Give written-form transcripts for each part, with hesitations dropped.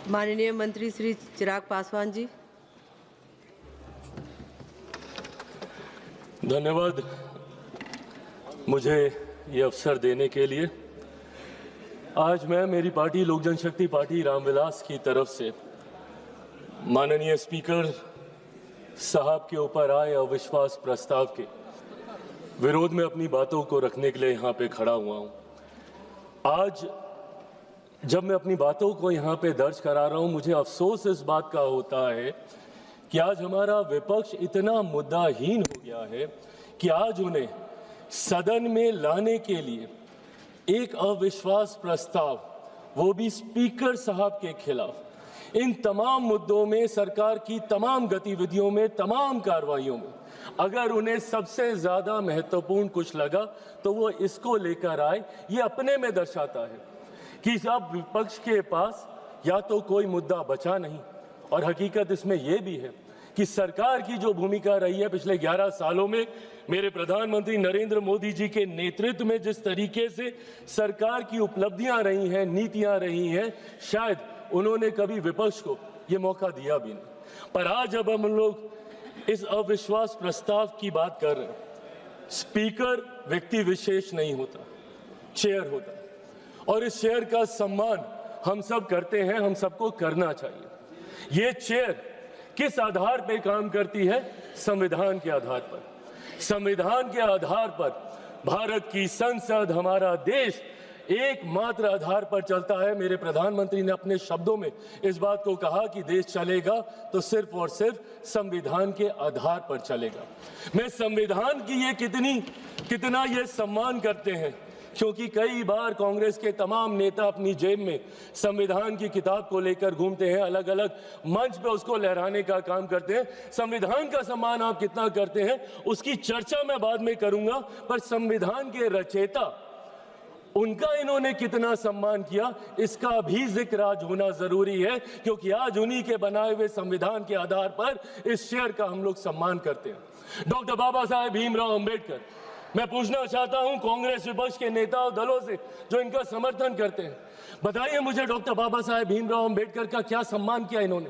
माननीय मंत्री श्री चिराग पासवान जी। धन्यवाद मुझे ये अवसर देने के लिए। आज मैं मेरी पार्टी लोक जनशक्ति पार्टी रामविलास की तरफ से माननीय स्पीकर साहब के ऊपर आए अविश्वास प्रस्ताव के विरोध में अपनी बातों को रखने के लिए यहाँ पे खड़ा हुआ हूँ। आज जब मैं अपनी बातों को यहाँ पे दर्ज करा रहा हूँ, मुझे अफसोस इस बात का होता है कि आज हमारा विपक्ष इतना मुद्दाहीन हो गया है कि आज उन्हें सदन में लाने के लिए एक अविश्वास प्रस्ताव, वो भी स्पीकर साहब के खिलाफ, इन तमाम मुद्दों में, सरकार की तमाम गतिविधियों में, तमाम कार्रवाइयों में अगर उन्हें सबसे ज्यादा महत्वपूर्ण कुछ लगा तो वो इसको लेकर आए। ये अपने में दर्शाता है कि अब विपक्ष के पास या तो कोई मुद्दा बचा नहीं, और हकीकत इसमें यह भी है कि सरकार की जो भूमिका रही है पिछले 11 सालों में, मेरे प्रधानमंत्री नरेंद्र मोदी जी के नेतृत्व में जिस तरीके से सरकार की उपलब्धियां रही हैं, नीतियां रही हैं, शायद उन्होंने कभी विपक्ष को ये मौका दिया भी नहीं। पर आज जब हम लोग इस अविश्वास प्रस्ताव की बात कर रहे हैं, स्पीकर व्यक्ति विशेष नहीं होता, चेयर होता है, और इस चेयर का सम्मान हम सब करते हैं, हम सबको करना चाहिए। ये चेयर किस आधार पर काम करती है? संविधान के आधार पर। संविधान के आधार पर भारत की संसद, हमारा देश एकमात्र आधार पर चलता है। मेरे प्रधानमंत्री ने अपने शब्दों में इस बात को कहा कि देश चलेगा तो सिर्फ और सिर्फ संविधान के आधार पर चलेगा। मैं संविधान की ये कितना ये सम्मान करते हैं, क्योंकि कई बार कांग्रेस के तमाम नेता अपनी जेब में संविधान की किताब को लेकर घूमते हैं, अलग अलग मंच पे उसको लहराने का काम करते हैं। संविधान का सम्मान आप कितना करते हैं उसकी चर्चा मैं बाद में करूंगा, पर संविधान के रचयिता, उनका इन्होंने कितना सम्मान किया इसका भी जिक्र आज होना जरूरी है, क्योंकि आज उन्हीं के बनाए हुए संविधान के आधार पर इस शेर का हम लोग सम्मान करते हैं। डॉक्टर बाबा साहेब भीमराव अंबेडकर। मैं पूछना चाहता हूं कांग्रेस विपक्ष के नेता और दलों से जो इनका समर्थन करते हैं, बताइए मुझे डॉक्टर बाबा साहेब भीमराव अंबेडकर का क्या सम्मान किया इन्होंने?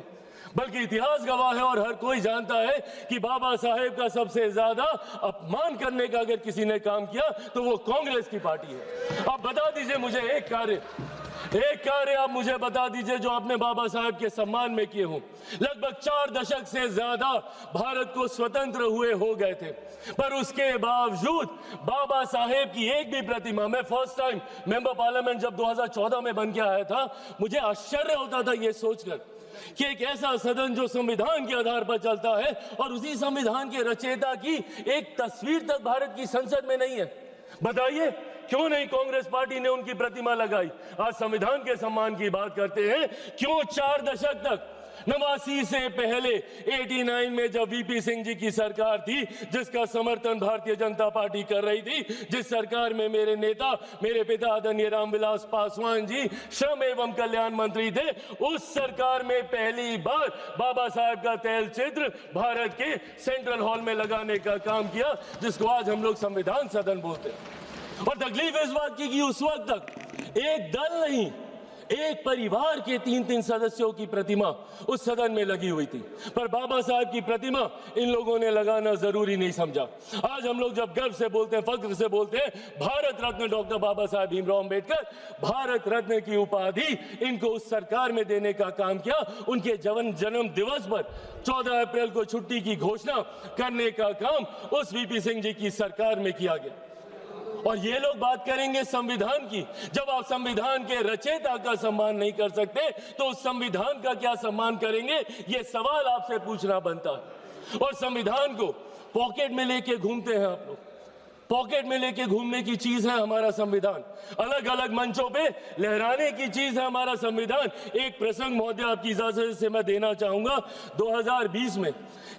बल्कि इतिहास गवाह है और हर कोई जानता है कि बाबा साहेब का सबसे ज्यादा अपमान करने का अगर किसी ने काम किया तो वो कांग्रेस की पार्टी है। आप बता दीजिए मुझे एक कार्य आप मुझे बता दीजिए जो आपने बाबा साहेब के सम्मान में किए हों। लगभग 4 दशक से ज्यादा भारत को स्वतंत्र हुए हो गए थे, पर उसके बावजूद बाबा साहेब की एक भी प्रतिमा, मैं फर्स्ट टाइम मेंबर पार्लियामेंट जब 2014 में बन के आया था, मुझे आश्चर्य होता था ये सोचकर कि एक ऐसा सदन जो संविधान के आधार पर चलता है और उसी संविधान के रचयिता की एक तस्वीर तक भारत की संसद में नहीं है। बताइए क्यों नहीं कांग्रेस पार्टी ने उनकी प्रतिमा लगाई? आज संविधान के सम्मान की बात करते हैं, क्यों 4 दशक तक 89 से पहले 89 में जब वीपी सिंह जी की सरकार थी, जिसका समर्थन भारतीय जनता पार्टी कर रही थी, जिस सरकार में मेरे नेता, मेरे पिता आदरणीय रामविलास पासवान जी श्रम एवं कल्याण मंत्री थे, उस सरकार में पहली बार बाबा साहेब का तैल चित्र भारत के सेंट्रल हॉल में लगाने का काम किया, जिसको आज हम लोग संविधान सदन बोलते हैं। और तकलीफ इस बात की कि उस वक्त तक एक दल नहीं, एक परिवार के 3-3 सदस्यों की प्रतिमा उस सदन में लगी हुई थी, पर बाबा साहब की प्रतिमा इन लोगों ने लगाना जरूरी नहीं समझा। आज हम लोग जब गर्व से बोलते हैं, फख्र से बोलते हैं, भारत रत्न डॉक्टर बाबा साहेब भीमराव अंबेडकर, भारत रत्न की उपाधि इनको उस सरकार में देने का काम किया। उनके जन्म दिवस पर 14 अप्रैल को छुट्टी की घोषणा करने का काम उस वीपी सिंह जी की सरकार में किया गया। और ये लोग बात करेंगे संविधान की। जब आप संविधान के रचयिता का सम्मान नहीं कर सकते तो उस संविधान का क्या सम्मान करेंगे? ये सवाल आपसे पूछना बनता है। और संविधान को पॉकेट में लेके घूमते हैं आप लोग। पॉकेट में लेके घूमने की चीज है हमारा संविधान, अलग अलग मंचों पे लहराने की चीज है हमारा संविधान। एक प्रसंग महोदय आपकी इजाजत से मैं देना चाहूंगा। 2020 में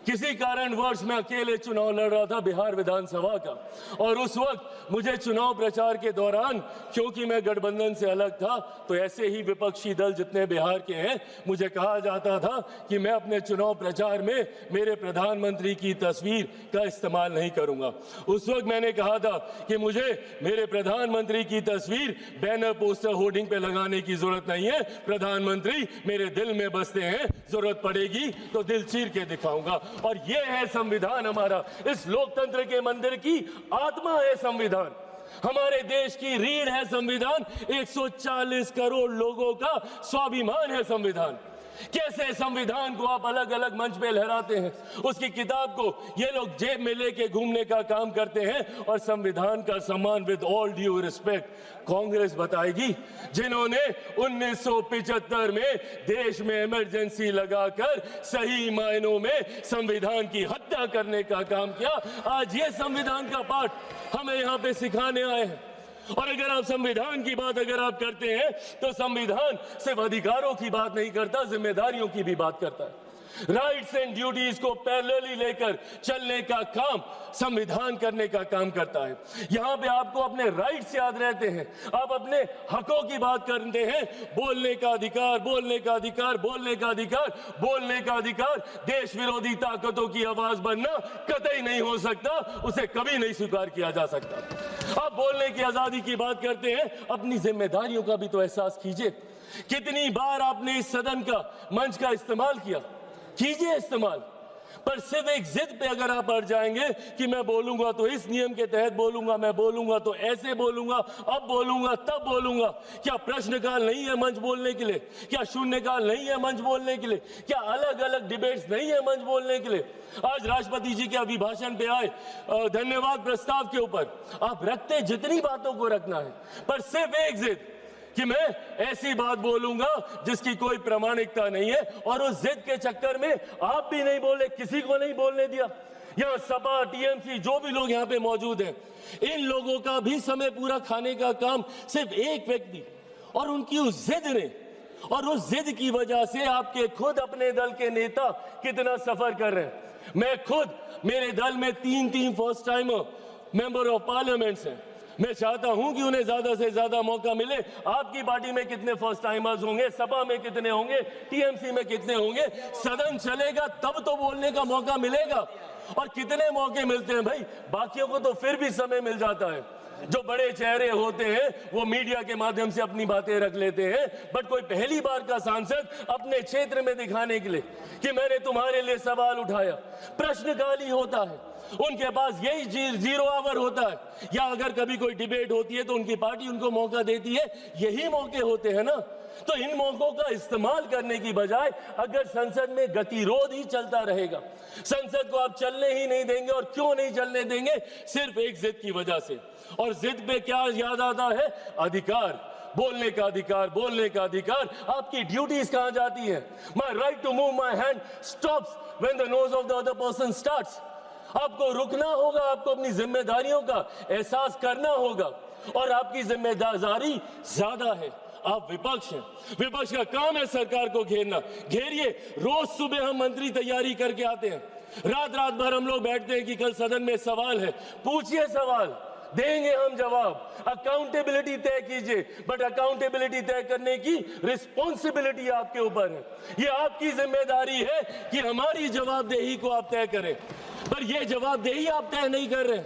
किसी कारणवश मैं अकेले चुनाव लड़ रहा था बिहार विधानसभा का, और उस वक्त मुझे चुनाव प्रचार के दौरान, क्योंकि मैं गठबंधन से अलग था, तो ऐसे ही विपक्षी दल जितने बिहार के हैं, मुझे कहा जाता था कि मैं अपने चुनाव प्रचार में मेरे प्रधानमंत्री की तस्वीर का इस्तेमाल नहीं करूंगा। उस वक्त मैंने कहा था कि मुझे मेरे प्रधानमंत्री की तस्वीर बैनर पोस्टर होर्डिंग पे लगाने की जरूरत नहीं है, प्रधानमंत्री मेरे दिल में बसते हैं, जरूरत पड़ेगी तो दिल चीर के दिखाऊंगा। और ये है संविधान हमारा, इस लोकतंत्र के मंदिर की आत्मा है संविधान, हमारे देश की रीढ़ है संविधान, 140 करोड़ लोगों का स्वाभिमान है संविधान। कैसे संविधान को आप अलग अलग मंच पे लहराते हैं, उसकी किताब को ये लोग जेब में लेके घूमने का काम करते हैं, और संविधान का सम्मान with all due respect Congress बताएगी, जिन्होंने 1975 में देश में इमरजेंसी लगाकर सही मायनों में संविधान की हत्या करने का काम किया। आज ये संविधान का पाठ हमें यहाँ पे सिखाने आए हैं। और अगर आप संविधान की बात अगर आप करते हैं तो संविधान सिर्फ अधिकारों की बात नहीं करता, जिम्मेदारियों की भी बात करता है। राइट्स एंड ड्यूटीज को पैरेलली लेकर चलने का काम संविधान करने का काम करता है। यहाँ पे आपको अपने राइट्स याद रहते हैं, आप अपने हकों की बात करते हैं, बोलने का अधिकार, बोलने का अधिकार, बोलने का अधिकार, बोलने का अधिकार। देश विरोधी ताकतों की आवाज बनना कतई नहीं हो सकता, उसे कभी नहीं स्वीकार किया जा सकता। आप बोलने की आजादी की बात करते हैं, अपनी जिम्मेदारियों का भी तो एहसास कीजिए। कितनी बार आपने इस सदन का मंच का इस्तेमाल किया, कीजिए इस्तेमाल, पर सिर्फ एक जिद पे अगर आप अड़ जाएंगे कि मैं बोलूंगा तो इस नियम के तहत बोलूंगा, मैं बोलूंगा तो ऐसे बोलूंगा, अब बोलूंगा तब बोलूंगा। क्या प्रश्नकाल नहीं है मंच बोलने के लिए? क्या शून्यकाल नहीं है मंच बोलने के लिए? क्या अलग अलग डिबेट्स नहीं है मंच बोलने के लिए? आज राष्ट्रपति जी के अभिभाषण पे आए धन्यवाद प्रस्ताव के ऊपर आप रखते जितनी बातों को रखना है, पर सिर्फ एक जिद कि मैं ऐसी बात बोलूंगा जिसकी कोई प्रामाणिकता नहीं है, और उस जिद के चक्कर में आप भी नहीं बोले, किसी को नहीं बोलने दिया। यहाँ सपा, टीएमसी जो भी लोग यहाँ पे मौजूद हैं, इन लोगों का भी समय पूरा खाने का काम सिर्फ एक व्यक्ति और उनकी उस जिद ने, और उस जिद की वजह से आपके खुद अपने दल के नेता कितना सफर कर रहे हैं। मैं खुद, मेरे दल में 3 first timer member of parliaments हैं। मैं चाहता हूं कि उन्हें ज्यादा से ज्यादा मौका मिले। आपकी पार्टी में कितने फर्स्ट टाइमर्स होंगे, सपा में कितने होंगे, टीएमसी में कितने होंगे? सदन चलेगा तब तो बोलने का मौका मिलेगा। और कितने मौके मिलते हैं भाई, बाकियों को तो फिर भी समय मिल जाता है। जो बड़े चेहरे होते हैं वो मीडिया के माध्यम से अपनी बातें रख लेते हैं, बट कोई पहली बार का सांसद अपने क्षेत्र में दिखाने के लिए कि मैंने तुम्हारे लिए सवाल उठाया, प्रश्नकाल ही होता है। उनके पास यही 0 आवर होता है, या अगर कभी कोई डिबेट होती है तो उनकी पार्टी उनको मौका देती है, यही मौके होते हैं ना। तो इन मौकों का इस्तेमाल करने की बजाय अगर संसद में गतिरोध ही चलता रहेगा, संसद को आप चलने ही नहीं देंगे, और क्यों नहीं चलने देंगे? सिर्फ एक जिद की वजह से। और जिद पे क्या याद आता है? अधिकार, बोलने का अधिकार, बोलने का अधिकार। आपकी ड्यूटीज कहां जाती है? My right to move my hand stops when the nose of the other person starts. आपको रुकना होगा, आपको अपनी जिम्मेदारियों का एहसास करना होगा, और आपकी जिम्मेदारी ज्यादा है। आप विपक्ष हैं, विपक्ष का काम है सरकार को घेरना, घेरिए। रोज सुबह हम मंत्री तैयारी करके आते हैं, रात रात भर हम लोग बैठते हैं कि कल सदन में सवाल है, पूछिए सवाल, देंगे हम जवाब। अकाउंटेबिलिटी तय कीजिए, बट अकाउंटेबिलिटी तय करने की रिस्पॉन्सिबिलिटी आपके ऊपर है। ये आपकी जिम्मेदारी है कि हमारी जवाबदेही को आप तय करें, पर ये जवाबदेही आप तय नहीं कर रहे।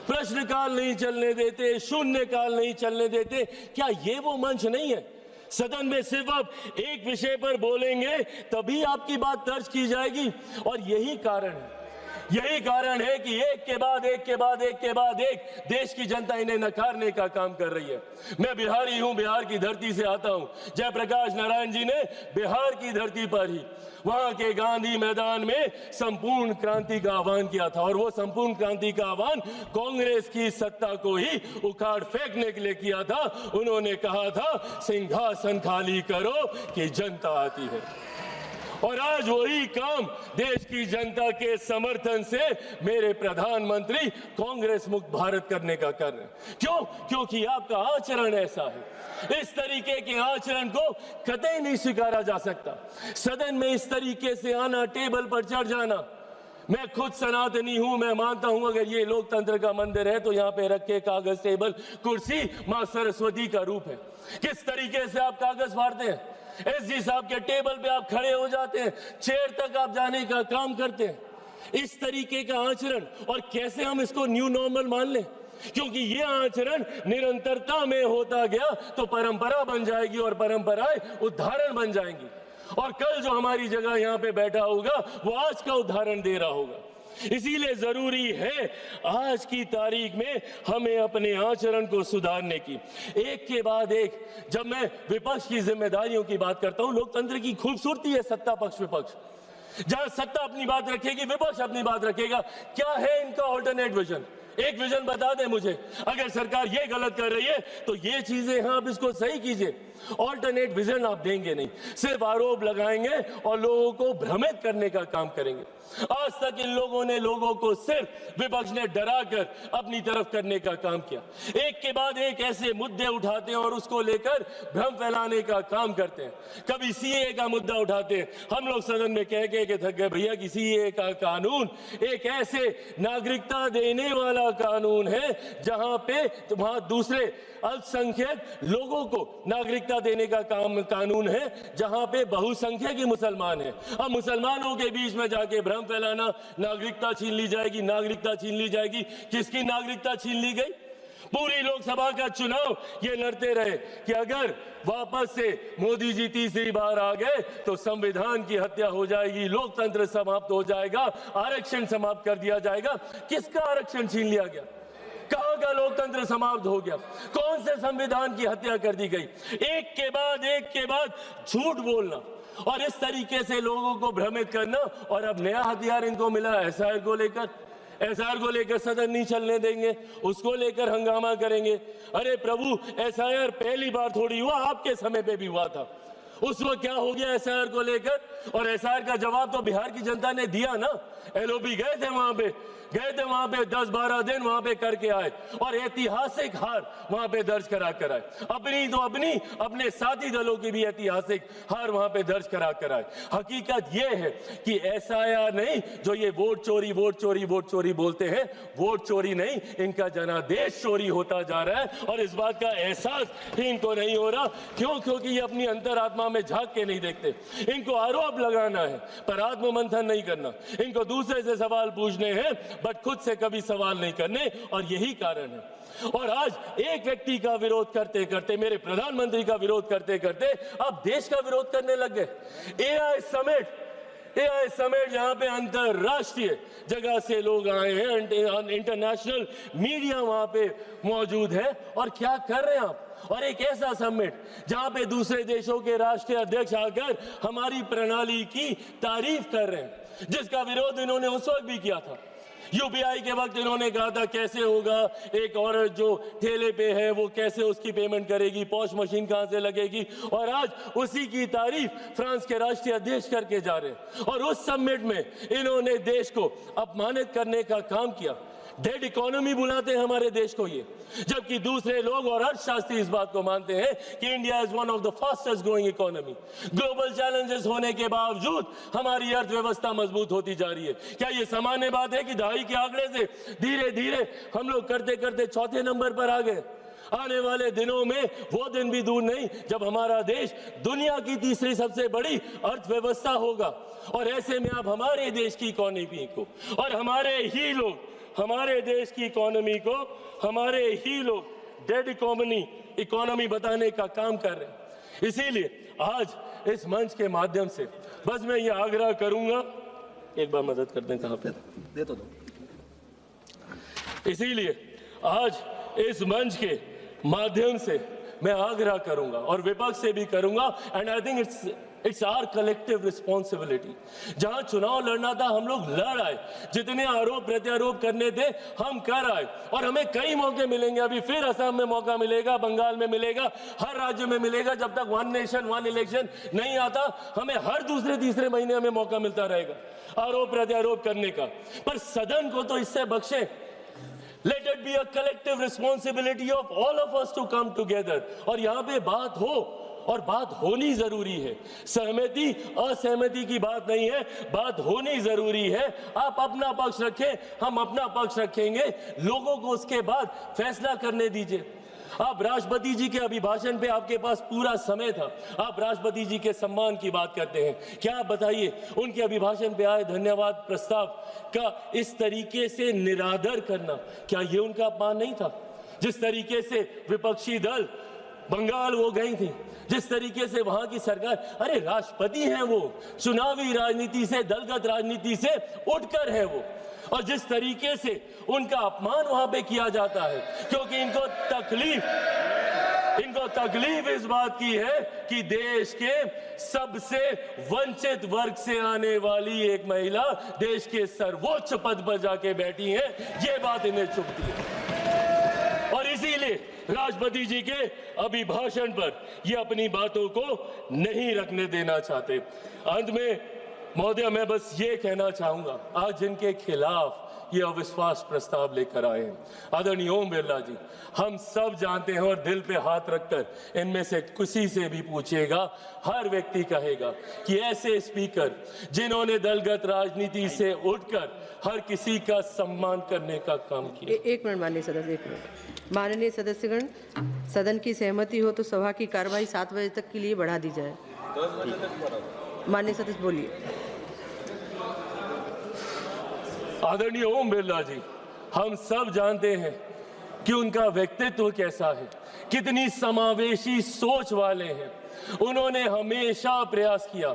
प्रश्नकाल नहीं चलने देते, शून्यकाल नहीं चलने देते। क्या ये वो मंच नहीं है? सदन में सिर्फ आप एक विषय पर बोलेंगे तभी आपकी बात दर्ज की जाएगी। और यही कारण है, यही कारण है कि एक के बाद एक के बाद एक के बाद एक देश की जनता इन्हें नकारने का काम कर रही है। मैं बिहारी हूं, बिहार की धरती से आता हूं। जयप्रकाश नारायण जी ने बिहार की धरती पर ही वहां के गांधी मैदान में संपूर्ण क्रांति का आह्वान किया था, और वो संपूर्ण क्रांति का आह्वान कांग्रेस की सत्ता को ही उखाड़ फेंकने के लिए किया था। उन्होंने कहा था सिंहासन खाली करो कि जनता आती है। और आज वही काम देश की जनता के समर्थन से मेरे प्रधानमंत्री कांग्रेस मुक्त भारत करने का कर रहे हैं। क्यों? क्योंकि आपका आचरण ऐसा है। इस तरीके के आचरण को कतई नहीं स्वीकारा जा सकता। सदन में इस तरीके से आना, टेबल पर चढ़ जाना। मैं खुद सनातनी हूं, मैं मानता हूं अगर ये लोकतंत्र का मंदिर है तो यहाँ पे रखे कागज, टेबल, कुर्सी मां सरस्वती का रूप है। किस तरीके से आप कागज फाड़ते हैं, एसजी साहब के टेबल पे आप खड़े हो जाते हैं, चेयर तक आप जाने का काम करते हैं। इस तरीके का आचरण, और कैसे हम इसको न्यू नॉर्मल मान लें? क्योंकि ये आचरण निरंतरता में होता गया तो परंपरा बन जाएगी और परंपराएं उदाहरण बन जाएंगी। और कल जो हमारी जगह यहाँ पे बैठा होगा वो आज का उदाहरण दे रहा होगा। इसीलिए जरूरी है आज की तारीख में हमें अपने आचरण को सुधारने की। एक के बाद एक, जब मैं विपक्ष की जिम्मेदारियों की बात करता हूं, लोकतंत्र की खूबसूरती है सत्ता पक्ष विपक्ष। जहां सत्ता अपनी बात रखेगी, विपक्ष अपनी बात रखेगा। क्या है इनका ऑल्टरनेट विजन? एक विजन बता दें मुझे। अगर सरकार ये गलत कर रही है तो ये चीजें हाँ आप इसको सही कीजिए। ऑल्टरनेट विजन आप देंगे नहीं, सिर्फ आरोप लगाएंगे और लोगों को भ्रमित करने का काम करेंगे। आज तक इन लोगों ने लोगों को सिर्फ विपक्ष ने डराकर अपनी तरफ करने का काम किया। एक के बाद एक ऐसे मुद्दे उठाते हैं और उसको लेकर भ्रम फैलाने का काम करते हैं। कभी सीए का मुद्दा उठाते हैं, हम लोग सदन में कह के थक गए भैया कि सीए का कानून एक ऐसे नागरिकता देने वाला कानून है जहां पे वहां दूसरे अल्पसंख्यक लोगों को नागरिकता देने का कानून है, जहां पे बहुसंख्यक ही मुसलमान है। अब मुसलमानों के बीच में जाके भ्रम फैलाना, नागरिकता छीन ली जाएगी, नागरिकता छीन ली जाएगी। किसकी नागरिकता छीन ली गई? पूरी लोकसभा का चुनाव ये लड़ते रहे कि अगर वापस से मोदी जी तीसरी बार आ गए तो संविधान की हत्या हो जाएगी, लोकतंत्र समाप्त हो जाएगा, आरक्षण समाप्त कर दिया जाएगा। किसका आरक्षण छीन लिया गया? कहां का लोकतंत्र समाप्त हो गया? कौन से संविधान की हत्या कर दी गई? एक के बाद झूठ बोलना और इस तरीके से लोगों को भ्रमित करना। और अब नया हथियार इनको मिला एसआईआर को लेकर। एसआईआर को लेकर सदन नहीं चलने देंगे, उसको लेकर हंगामा करेंगे। अरे प्रभु, एसआईआर पहली बार थोड़ी हुआ, आपके समय पे भी हुआ था। उस वक्त क्या हो गया एसआईआर को लेकर? और एसआईआर का जवाब तो बिहार की जनता ने दिया ना। एलओपी गए थे वहां पे 10-12 दिन वहां पे करके आए और ऐतिहासिक हार वहां पे दर्ज करा कर आए। अपने साथी दलों की भी ऐतिहासिक हार वहां पे दर्ज करा कर आए। हकीकत यह है कि एसआईआर नहीं, जो ये वोट चोरी बोलते हैं, वोट चोरी नहीं, इनका जनादेश चोरी होता जा रहा है। और इस बात का एहसास ही इनको नहीं हो रहा। क्यों? क्योंकि ये अपनी अंतरात्मा में झांक के नहीं देखते। इनको आरोप लगाना है पर आत्ममंथन नहीं करना। इनको दूसरे से सवाल पूछने हैं बट खुद से कभी सवाल नहीं करने, और यही कारण है। और आज एक व्यक्ति का विरोध करते करते, मेरे प्रधानमंत्री का विरोध करते करते अब देश का विरोध करने लग गए। एआई समिट जहां पे अंतरराष्ट्रीय जगह से लोग आए हैं, इंटरनेशनल मीडिया वहां पे मौजूद है। और क्या कर रहे हैं आप? और एक ऐसा समिट जहां पे दूसरे देशों के राष्ट्रीय अध्यक्ष आकर हमारी प्रणाली की तारीफ कर रहे हैं, जिसका विरोध इन्होंने उस वक्त भी किया था। यूपीआई के वक्त इन्होंने कहा था कैसे होगा, एक औरत जो ठेले पे है वो कैसे उसकी पेमेंट करेगी, पॉश मशीन कहां से लगेगी। और आज उसी की तारीफ फ्रांस के राष्ट्रीय अध्यक्ष करके जा रहे हैं। और उस समिट में इन्होंने देश को अपमानित करने का काम किया। डेड इकोनॉमी बुलाते हैं हमारे देश को ये, जबकि दूसरे लोग और अर्थशास्त्री इस बात को मानते हैं कि India is one of the fastest growing economy. Global challenges होने के बावजूद हमारी अर्थव्यवस्था मजबूत होती जा रही है। क्या ये सामान्य बात है कि दहाई के आंकड़े से धीरे धीरे हम लोग करते करते चौथे नंबर पर आ गए? आने वाले दिनों में वो दिन भी दूर नहीं जब हमारा देश दुनिया की तीसरी सबसे बड़ी अर्थव्यवस्था होगा। और ऐसे में आप हमारे देश की इकोनॉमी को और हमारे देश की इकोनॉमी को हमारे ही लोग डेड इकोनॉमी बताने का काम कर रहे हैं। इसीलिए आज इस मंच के माध्यम से बस मैं ये आग्रह करूंगा, एक बार मदद कर दें, कहां पे दे तो दो। इसीलिए आज इस मंच के माध्यम से मैं आग्रह करूंगा और विपक्ष से भी करूंगा, and I think it's our collective responsibility. जहां चुनाव लड़ना था हम लोग लड़ आए, जितने आरोप प्रत्यारोप करने थे हम कर आए, और हमें कई मौके मिलेंगे। अभी फिर असम में मौका मिलेगा, बंगाल में मिलेगा, हर राज्य में मिलेगा। जब तक वन नेशन वन इलेक्शन नहीं आता, हमें हर दूसरे तीसरे महीने हमें मौका मिलता रहेगा आरोप प्रत्यारोप करने का। पर सदन को तो इससे बख्शे। Let it be a collective responsibility of all of us to come together। और यहाँ पे बात हो, और बात होनी जरूरी है। सहमति असहमति की बात नहीं है, बात होनी जरूरी है। आप अपना पक्ष रखें, हम अपना पक्ष रखेंगे, लोगों को उसके बाद फैसला करने दीजिए। आप राष्ट्रपति जी के अभिभाषण पे आपके पास पूरा समय था, आप राष्ट्रपति जी के सम्मान की बात करते हैं। क्या आप बताइए, उनके अभिभाषण पे आए धन्यवाद प्रस्ताव का इस तरीके से निरादर करना, क्या ये उनका अपमान नहीं था? जिस तरीके से विपक्षी दल बंगाल वो गई थी, जिस तरीके से वहां की सरकार, अरे राष्ट्रपति हैं वो, चुनावी राजनीति से, दलगत राजनीति से उठकर है वो, और जिस तरीके से उनका अपमान वहां पे किया जाता है, क्योंकि इनको तकलीफ इस बात की है कि देश के सबसे वंचित वर्ग से आने वाली एक महिला देश के सर्वोच्च पद पर जाके बैठी है, ये बात इन्हें चुभती है। और इसीलिए राष्ट्रपति जी के अभिभाषण पर ये अपनी बातों को नहीं रखने देना चाहते। अंत में महोदय, मैं बस ये कहना चाहूंगा, आज जिनके खिलाफ ये अविश्वास प्रस्ताव लेकर आए हैं, आदरणीय ओम बिरला जी, हम सब जानते हैं और दिल पे हाथ रखकर इनमें से किसी से भी पूछिएगा, हर व्यक्ति कहेगा कि ऐसे स्पीकर जिन्होंने दलगत राजनीति से उठकर हर किसी का सम्मान करने का काम किया। एक मिनट माननीय सदस्य, एक मिनट। माननीय सदस्यगण, सदन की सहमति हो तो सभा की कार्यवाही 7 बजे तक के लिए बढ़ा दी जाए। माननीय सदस्य बोलिए। आदरणीय ओम बिरला जी, हम सब जानते हैं कि उनका व्यक्तित्व कैसा है, कितनी समावेशी सोच वाले हैं। उन्होंने हमेशा प्रयास किया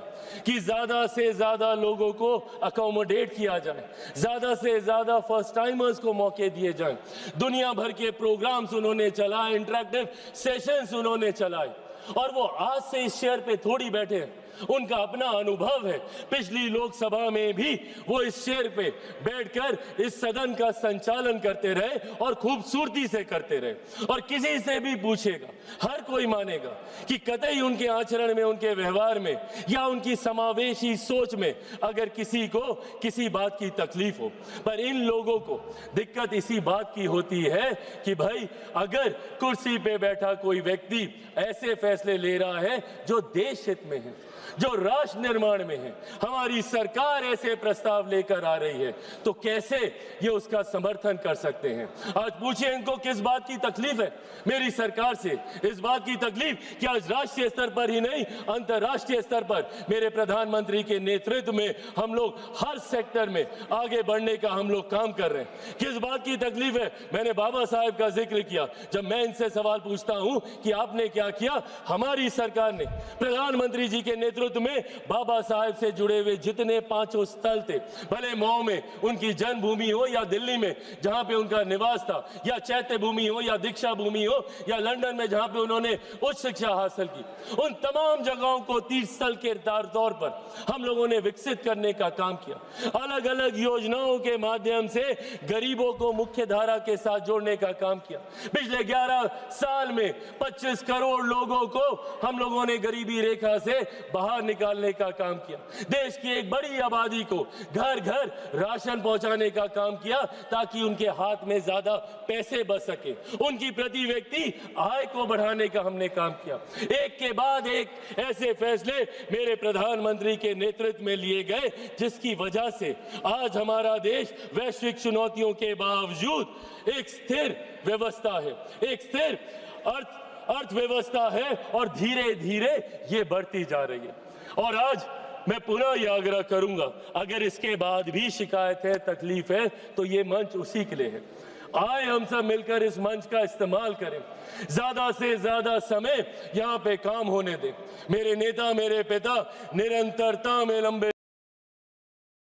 कि ज्यादा से ज्यादा लोगों को अकोमोडेट किया जाए, ज्यादा से ज्यादा फर्स्ट टाइमर्स को मौके दिए जाएं। दुनिया भर के प्रोग्राम्स उन्होंने चलाए, इंटरेक्टिव सेशंस उन्होंने चलाए, और वो आज से इस चेयर पे थोड़ी बैठे हैं, उनका अपना अनुभव है। पिछली लोकसभा में भी वो इस चेयर पे बैठकर इस सदन का संचालन करते रहे और खूबसूरती से करते रहे। और किसी से भी पूछेगा, हर कोई मानेगा कि कतई उनके आचरण में, उनके व्यवहार में या उनकी समावेशी सोच में अगर किसी को किसी बात की तकलीफ हो, पर इन लोगों को दिक्कत इसी बात की होती है कि भाई अगर कुर्सी पे बैठा कोई व्यक्ति ऐसे फैसले ले रहा है जो देश हित में है, जो राष्ट्र निर्माण में है, हमारी सरकार ऐसे प्रस्ताव लेकर आ रही है, तो कैसे ये उसका समर्थन कर सकते हैं? आज पूछिए इनको किस बात की तकलीफ है मेरी सरकार से। इस बात की तकलीफ कि आज राष्ट्रीय स्तर पर ही नहीं, अंतर्राष्ट्रीय स्तर पर मेरे प्रधानमंत्री के नेतृत्व में हम लोग हर सेक्टर में आगे बढ़ने का हम लोग काम कर रहे हैं। किस बात की तकलीफ है? मैंने बाबा साहेब का जिक्र किया। जब मैं इनसे सवाल पूछता हूं कि आपने क्या किया, हमारी सरकार ने प्रधानमंत्री जी के नेतृत्व में बाबा साहेब से जुड़े हुए जितने 5 स्थल थे, भले मऊ में उनकी जन्मभूमि हो या दिल्ली में जहां पे उनका निवास था, या चैत्य भूमि हो या दीक्षा भूमि हो, या लंदन में जहां पे उन्होंने उच्च शिक्षा हासिल की, उन तमाम जगहों को तीर्थ स्थल के तौर पर हम लोगों ने विकसित करने का काम किया। अलग अलग योजनाओं के माध्यम से गरीबों को मुख्य धारा के साथ जोड़ने का काम किया। पिछले 11 साल में 25 करोड़ लोगों को हम लोगों ने गरीबी रेखा से बाहर निकालने का काम किया। देश की एक बड़ी आबादी को घर घर राशन पहुंचाने का काम किया ताकि उनके हाथ में ज्यादा पैसे बच सके। उनकी प्रति व्यक्ति आय को बढ़ाने का हमने काम किया। एक के बाद एक ऐसे फैसले मेरे प्रधानमंत्री के नेतृत्व में लिए गए, जिसकी वजह से आज हमारा देश वैश्विक चुनौतियों के बावजूद एक स्थिर व्यवस्था है, एक स्थिर अर्थव्यवस्था है, और धीरे धीरे ये बढ़ती जा रही है। और आज मैं पुनः यह आग्रह करूंगा, अगर इसके बाद भी शिकायत है, तकलीफ है, तो ये मंच उसी के लिए है। आए हम सब मिलकर इस मंच का इस्तेमाल करें, ज्यादा से ज्यादा समय यहाँ पे काम होने दें। मेरे नेता, मेरे पिता निरंतरता में लंबे